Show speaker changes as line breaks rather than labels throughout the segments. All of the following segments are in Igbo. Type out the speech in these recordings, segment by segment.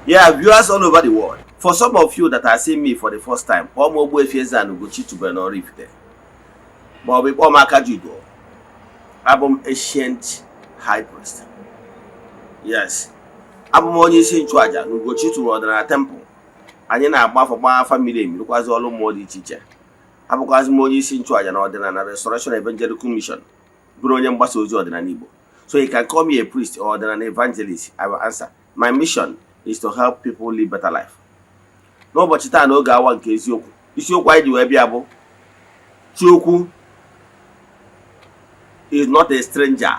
Yeah, viewers all over the world. For some of you that are seeing me for the first time, Eze-Ana Chukwu but we Judo, album ancient high priest. Yes. Album onye isi nchụaja n'Ugochi to ọdịnala temple. Anyị na-agba for family m rụkwazi ọlụ mmụọ dị iche iche. Abụkwazi m onye isi nchụaja na ọdịnala Restoration Evangelical Mission. Bụrụ onye mgbasa ozi ọdịnala Igbo. So you can call me a priest or an evangelist. I will answer. My mission is to help people live better life. N'ụbọchị taa n'oge awa nke eziokwu. Isiokwu anyị ji wee bịa bụ Chukwu is not a stranger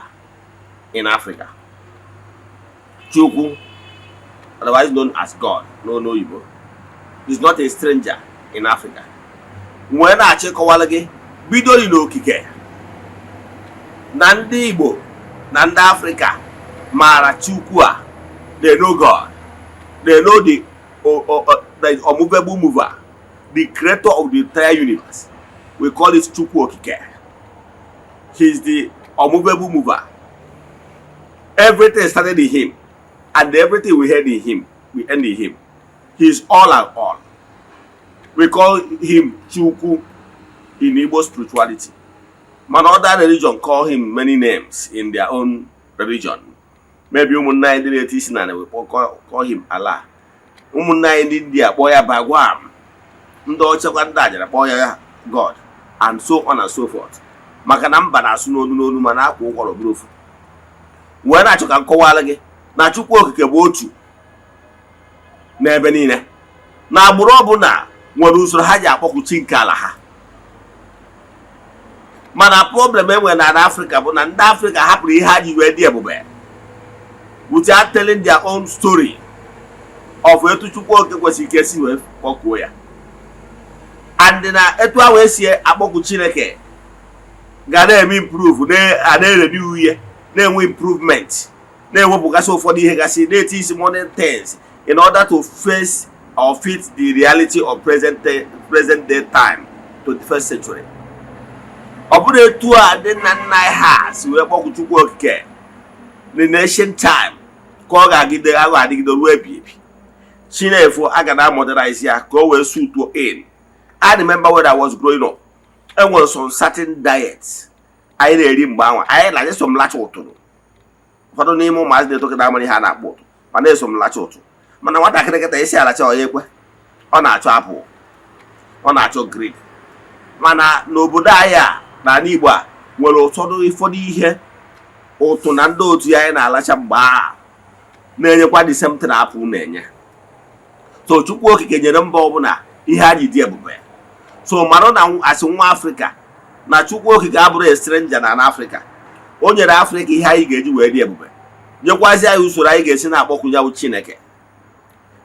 in Africa. Chukwu, otherwise known as God, no Igbo, is not a stranger in Africa. Mgbe na-achịkọwala gị bidoro n'okike na ndị Igbo na ndị Africa maara Chukwu a, they know God. They know the unmovable mover, the creator of the entire universe. We call it Chukwu Okike. He's the unmovable mover. Everything started in him, and everything we had in him, we end in him. He's all and all. We call him Chukwu in Igbo spirituality. But other religion call him many names in their own religion. Maybe Umunna in the Eze-Ana we call him Allah. Umunna in India, Boya Bagwam. Ndo Chakwandajara, Boya God, and so on and so forth. Makanamba na suno n'onu mana akwa ụkwọrọ brofu. Wee na-achọ ka nkọwala gị na Chukwu Okike bụ otu n'ebe niile. Na agbụrụ ọbụla nwere usoro ha ji akpọku chi nke ala ha. Mana problem enwe na Africa bụ na ndị Africa hapụrụ ihe ha ji wee dị ebube without telling their own story of etu Chukwu Okike kwesịrị ike si wee kpọkuo ya. And na etu a wee si akpọku Chineke ga na-eme improve na-erenew ihe na-enwe improvement na-ewepụgasị ụfọdụ ihe gasị na-eti isi modern things in order to face or fit the reality of present day time, 21st century. Ọ bụrụ etu a dị nna nna ha si wee kpọkụ Chukwu Okike in ancient time ka ọ ga-adịgide ruo ebi ebi. Chineke aga na modernize ya ka o wee suit in. I remember when I was growing up, there was some certain diets I na-eri mgbe anwa. Anyị na some lacha ụtụrụ. Ụfọdụ n'ime ụmụazị na-etoke na amara ihe a na-akpọ ụtụ ma na-eso m lacha ụtụ. Mana nwatakịrị kịta isi alacha ọ ya ekwe. Ọ na-achọ apụl. Ọ na-achọ grape. Mana n'obodo anyị a na Igbo a nwere ụfọdụ ihe ụtụ na ndị otu ya anyị na-alacha mgbe a na-enyekwa the same thing apụl na-enye. So Chukwu Okike nyere mba ọbụla ihe a ji dị ebube. So mara na asị nwa Africa na Chukwu Okike abụrụ a stranger na Africa. O nyere Africa ihe anyị ga-eji wee dị ebube. Nyekwazi anyị usoro anyị ga-esi na-akpọku ya bụ Chineke.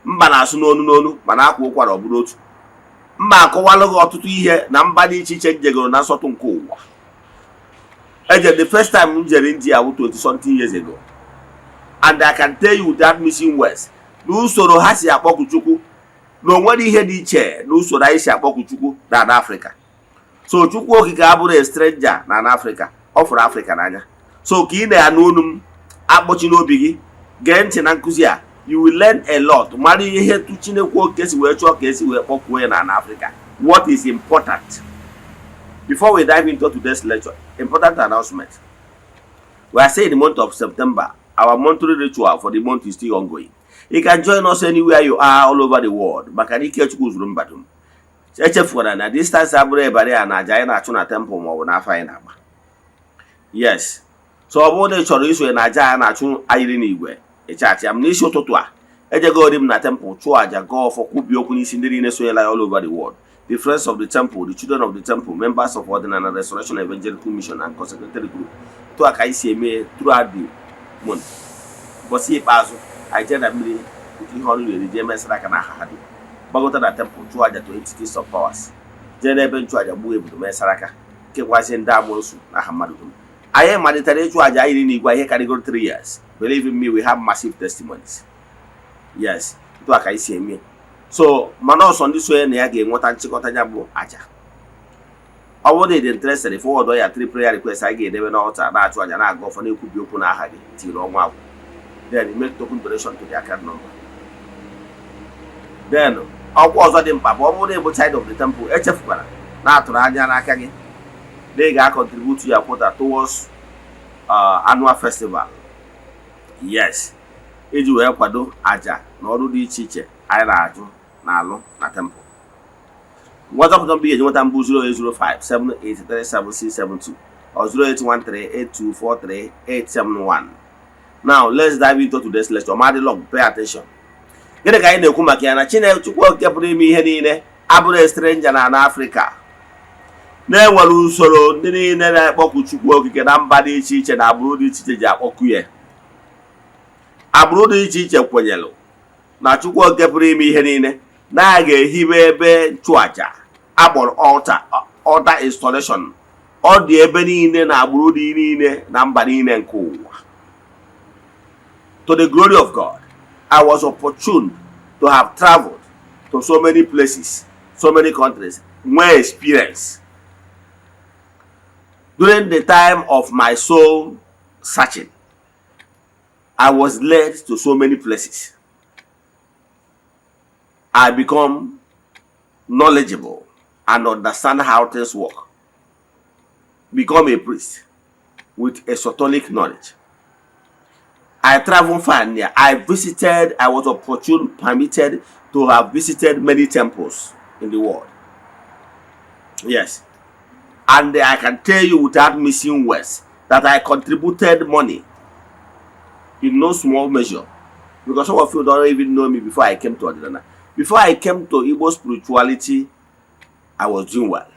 Mba na-asụ n'onu mana akwa ụkwara ọ bụrụ otu. Mba akọwalụ gị ọtụtụ ihe na mba dị iche iche njegoro na nsọtụ nke ụwa. The first time m jere India was 20-something years ago. And I can tell you that missing words. N'usoro ha si akpọku Chukwu na onwere ihe dị iche n'usoro anyị si akpọku Chukwu na Africa. So Chukwu Okike abụrụ a stranger na Africa. Ọ fụrụ Africa n'anya. So ka ị na-anụ olu m akpọchi n'obi gị, gee ntị na nkụzi a, you will learn a lot. Mara ihe tu Chineke Okike si wee chọọ ka esi wee kpọkuo ya na Africa. What is important? Before we dive into today's lecture, important announcement. We are saying in the month of September, our monthly ritual for the month is still ongoing. You can join us anywhere you are all over the world. Maka na ike Chukwu zuru mbadum. Echefuna na distance abụrụ ebare a na aja anyị na-achụ na temple ma ọ bụ n'afọ anyị na-agba. Yes. So ọ bụrụ na ị chọrọ iso na aja a na-achụ ayiri n'igwe, ịchachi am n'isi ụtụtụ a, ejegori m na temple chụọ aja gọọ ọfọ kwubi okwu n'isi ndị niile sonyela all over the world. The friends of the temple, the children of the temple, members of Ordinary Restoration Evangelical Mission and Consecrated Group. To aka isi eme throughout the month. Bosi ikpeazụ, anyị jere na mmiri nke ihe ọrụ na-eri jee mesara aka na aha ha dị. Gbagota na temple chụọ aja to entities of powers. Jee n'ebe nchụ aja gbuo ebudo mesara aka kekwazie ndị amụsụ na aha mmadụ dum. Anyị malitere ịchụ aja ayiri n'igwe ihe karịgoro 3 years. Believe in me, we have massive testimonies. Yes, to aka isi eme. So, mana ọsọ ndị sonye na ya ga-enweta nchịkọta ya bụ aja. Ọ bụrụ na ị dị interested, forward ya 3 prayer requests anyị ga-edebe n'ọta na-achụ aja na-aga ọfọ na-ekwubi okwu na aha gị tiri ọnwa agwụ. Then make token donation to the account number. Then ọkwa ọzọ dị mkpa bụ ọ bụrụ na ịbụ child of the temple echefukwara na atụrụ anya n'aka gị na ị ga-contribute your quota towards annual festival. Yes, iji wee kwado aja na ọrụ dị iche iche anyị na-ajụ na-alụ na temple. WhatsApp number you want to 0805-783-7672 or 0813-8243-871. Now let's dive into today's lecture. Madilog, pay attention. Gịnị ka anyị na-ekwu maka ya na Chineke Chukwu Okike pụrụ ime ihe niile abụrụ stranger na Africa. Na-enwere usoro ndị niile na-akpọku Chukwu Okike na mba dị iche iche na agbụrụ dị iche iche ji akpọku ya. Agbụrụ dị iche iche kwenyelụ na Chukwu Okike pụrụ ime ihe niile na ga-ehibe ebe nchụaja akpọrọ altar installation. Ọ dị ebe niile na agbụrụ dị niile na mba niile nke ụwa. To the glory of God, I was opportune to have traveled to so many places, so many countries, more experience. During the time of my soul searching, I was led to so many places. I become knowledgeable and understand how things work. Become a priest with esoteric knowledge. I traveled far and near. I was opportune, permitted to have visited many temples in the world. Yes. And I can tell you without missing words that I contributed money in no small measure. Because some of you don't even know me before I came to Eze-Ana. Before I came to Igbo spirituality, I was doing well.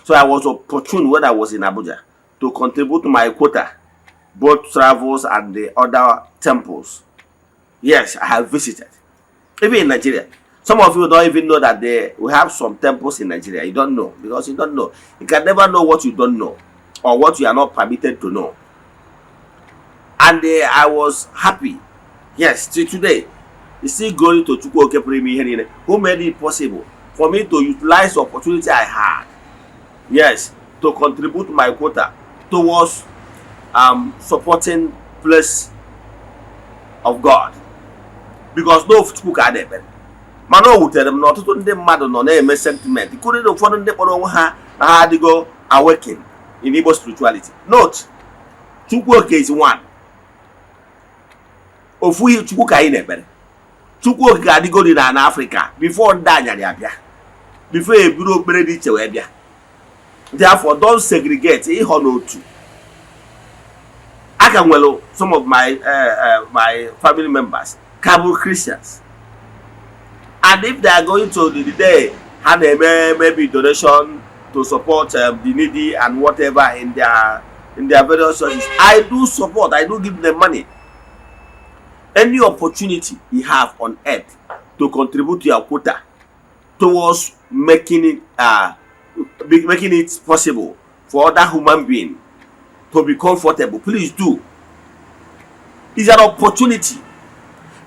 So I was opportune when I was in Abuja to contribute to my quota, both travels and the other temples. Yes, I have visited. Even in Nigeria. Some of you don't even know that we have some temples in Nigeria. You don't know because you don't know. You can never know what you don't know or what you are not permitted to know. And I was happy. Yes, till today. You see, going to Chukwu Okike who made it possible for me to utilize the opportunity I had. Yes, to contribute my quota towards supporting place of God. Because no Chukwu ka na-eme. Mana o wutere m na ọtụtụ ndị mmadụ nọ na-eme sentiment. Ikụrụ ụfọdụ ndị kpọrọ onwe ha na ha adịgo awaken in Igbo spirituality. Note, Chukwu Okike is one. Ofu ihe Chukwu ka anyị na-ekpere. Chukwu Okike adịgo dị na Africa before ndị anyarị abịa. Before eburu okpere dị iche wee bịa. Therefore, don't segregate ịhọ n'otu. I can well some of my family members Kabul Christians, and if they are going to the day and they maybe donation to support the needy and whatever in their various churches, I do support. I do give them money. Any opportunity you have on earth to contribute to your quota towards making it possible for other human beings to be comfortable, please do. It's an opportunity.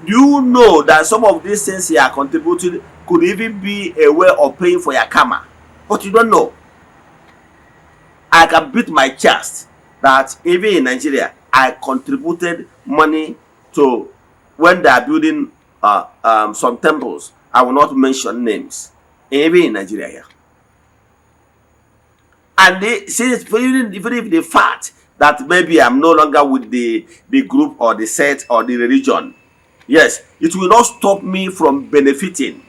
Do you know that some of these things you are contributing could even be a way of paying for your karma? But you don't know. I can beat my chest that even in Nigeria, I contributed money to when they are building some temples. I will not mention names. Even in Nigeria here. And even if the fact that maybe I'm no longer with the group or the set or the religion, yes, it will not stop me from benefiting,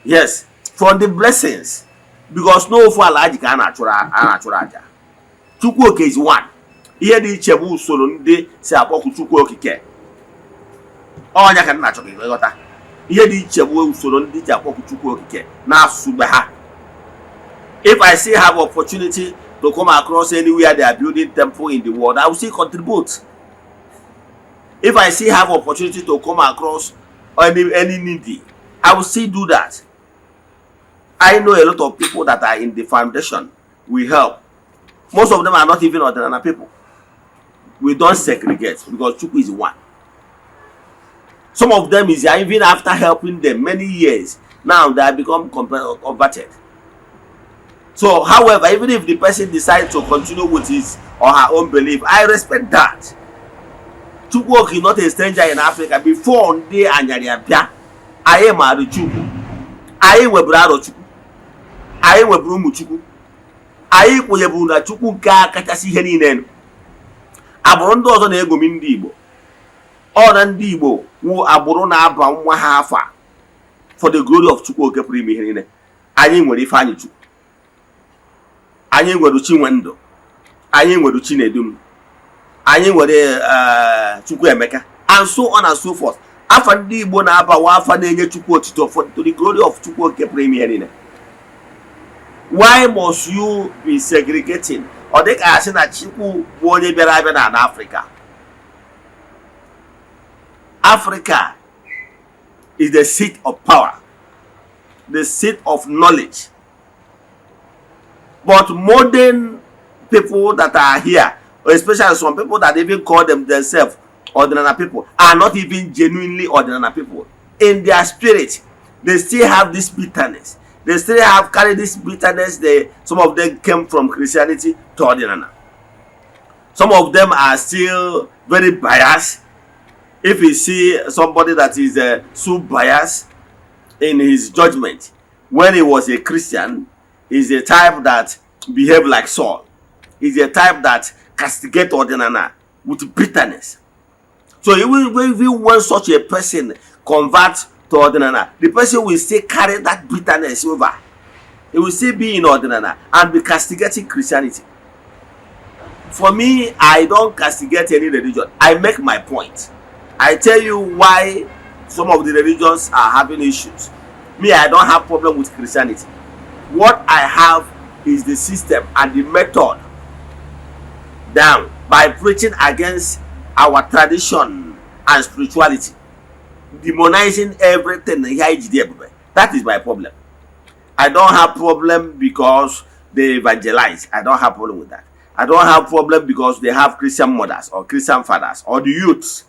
yes, from the blessings. Because no for alaji ka anachura aja. Chukwu Okike is one. Ihe dị iche bụ usoro ndị si akpọku Chukwu Okike. Onya ka na achọrọ ịghọta. Ihe dị iche bụ usoro ndị ji akpọku Chukwu Okike na asụgbe ha. If I still have opportunity to come across anywhere they are building temple in the world, I will still contribute. If I still have opportunity to come across any needy, I will still do that. I know a lot of people that are in the foundation. We help. Most of them are not even Eze-Ana people. We don't segregate because Chukwu is one. Some of them is even after helping them many years, now they have become converted. So, however, even if the person decides to continue with his or her own belief, I respect that. Chukwu Okike is not a stranger in Africa. Before they anyari abia, anyị maara Chukwu, anyị nweburu arọ Chukwu, anyị nweburu ụmụ Chukwu, anyị kwenyeburu na Chukwu nke a kachasị ihe niile. Agbụrụ ndị ọzọ na-egomi ndị Igbo, ọ na ndị Igbo wụ agbụrụ na-aba nwa ha afa for the glory of Chukwu oke pụrụ ime ihe niile. Anyị nwere Ifeanyị Chukwu, anyị nwere Chinwendụ, anyị nwere Chinedum, anyị nwere Chukwu Emeka, and so on and so forth. Afa ndị Igbo na-abawa afa na-enye Chukwu otito for the glory of Chukwu oke pụrụ ime ihe niile. Why must you be segregating? Ọ dị ka asị na Chukwu bụ onye bịara abịa na Africa. Africa is the seat of power, the seat of knowledge. But modern people that are here, especially some people that even call themselves ordinary people, are not even genuinely ordinary people. In their spirit, they still have this bitterness. They still have carried this bitterness. Some of them came from Christianity to ordinary. Some of them are still very biased. If you see somebody that is so biased in his judgment, when he was a Christian, he's a type that behave like Saul. He's a type that castigate ordinary with bitterness. So even when such a person converts to ordinary, the person will still carry that bitterness over. He will still be in ordinary and be castigating Christianity. For me, I don't castigate any religion. I make my point. I tell you why some of the religions are having issues. Me, I don't have problem with Christianity. What I have is the system and the method down by preaching against our tradition and spirituality, demonizing everything. That is my problem. I don't have problem because they evangelize. I don't have problem with that. I don't have problem because they have Christian mothers or Christian fathers or the youths.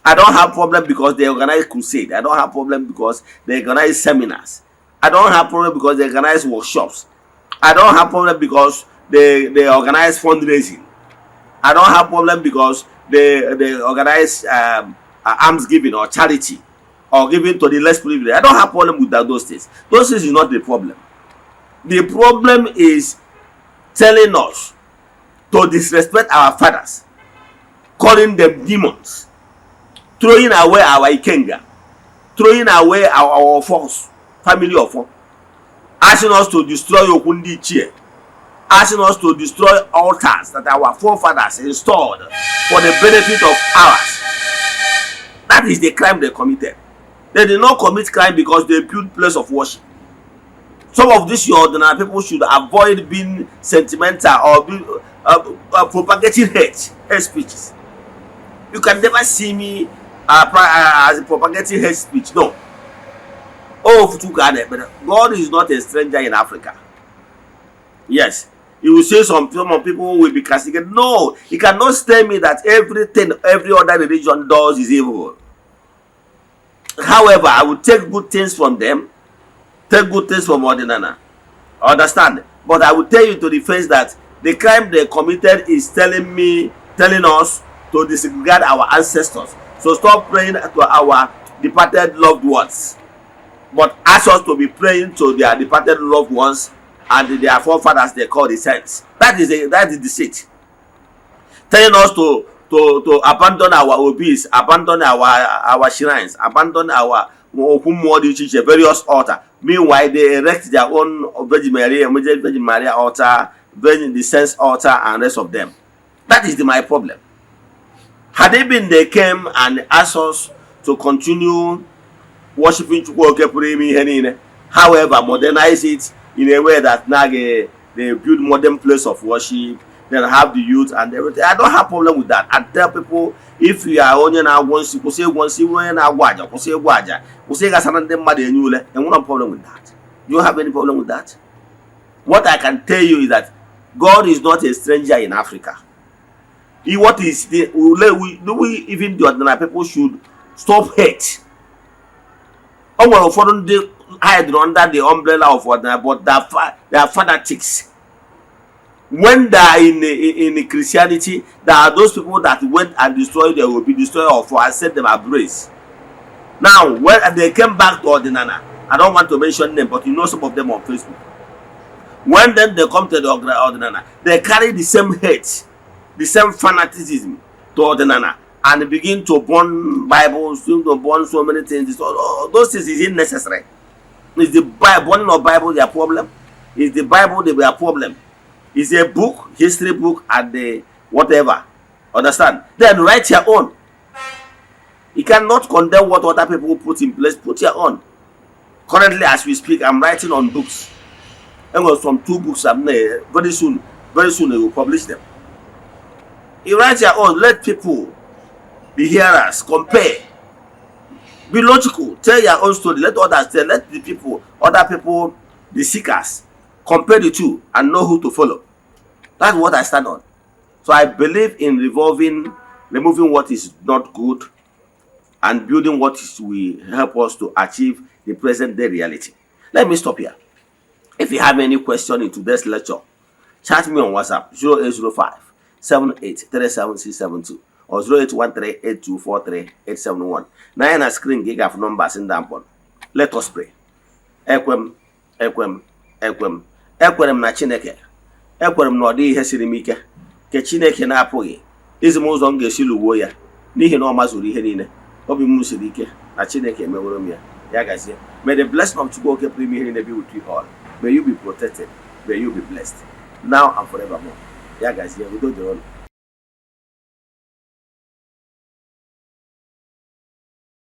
I don't have problem because they organize crusade. I don't have problem because they organize seminars. I don't have problem because they organize workshops. I don't have problem because they organize fundraising. I don't have problem because they organize alms giving or charity or giving to the less privileged. I don't have problem with those things. Those things is not the problem. The problem is telling us to disrespect our fathers, calling them demons, throwing away our Ikenga, throwing away our force, family of four, asking us to destroy Okundi Chie, asking us to destroy altars that our forefathers installed for the benefit of ours. That is the crime they committed. They did not commit crime because they built place of worship. Some of these ordinary people should avoid being sentimental or propagating hate speeches. You can never see me as propagating hate speech. No. Oh, but God is not a stranger in Africa. Yes. You will say some people will be castigated. No, he cannot tell me that everything every other religion does is evil. However, I will take good things from them, take good things from ordinary. Understand? But I will tell you to the face that the crime they committed is telling us to disregard our ancestors. So stop praying to our departed loved ones, but ask us to be praying to their departed loved ones and their forefathers they call the saints. That is the deceit. Telling us to abandon our obis, abandon our shrines, abandon our various altar. Meanwhile, they erect their own Virgin Maria altar, Virgin the Saints altar, and rest of them. That is my problem. Had they came and asked us to continue worshiping Chukwu, however, modernize it in a way that now they build modern place of worship, then have the youth and everything. I don't have problem with that. I tell people, if you are only now once you say once you now waja, you say waja, you say and no problem with that. You don't have any problem with that. What I can tell you is that God is not a stranger in Africa. What is the we even the ordinary people should stop hate. They hide under the umbrella of ordinary, but they are fanatics. When they are in Christianity, there are those people that went and destroyed, they will be destroyed or for and set them ablaze. Now, when they came back to Eze-Ana, I don't want to mention them, but you know some of them on Facebook. When then they come to the Eze-Ana, they carry the same hate, the same fanaticism to Eze-Ana, and begin to burn Bibles, to burn so many things. Those things is unnecessary. Is the burning of Bible their problem? Is the Bible their problem? Is a book, history book, and the whatever. Understand? Then write your own. You cannot condemn what other people put in place. Put your own. Currently, as we speak, I'm writing on books. And was from 2 books. Very soon I will publish them. You write your own. Let people, the hearers, compare. Be logical. Tell your own story. Let others tell. Let the people, other people, the seekers, compare the two and know who to follow. That's what I stand on. So I believe in removing what is not good and building what will help us to achieve the present day reality. Let me stop here. If you have any question in today's lecture, chat me on WhatsApp 0805 7837 or 0813 8243 871. Now on screen gig of numbers in that one. Let us pray. Ekwem na Chineke. Ekwem na odi ihe siri m ike ke Chineke na-apụghị izi m ụzọ m ga-esi lụgbuo ya n'ihi na ọ mazuru ihe niile. Obi m siri ike na Chineke emeworo m ya. Ya gazie. May the blessing of Chukwu oke pụrụ ime ihe niile be with you all. May you be protected. May you be blessed now and forevermore. Ya gazie. Udo dịrị unu.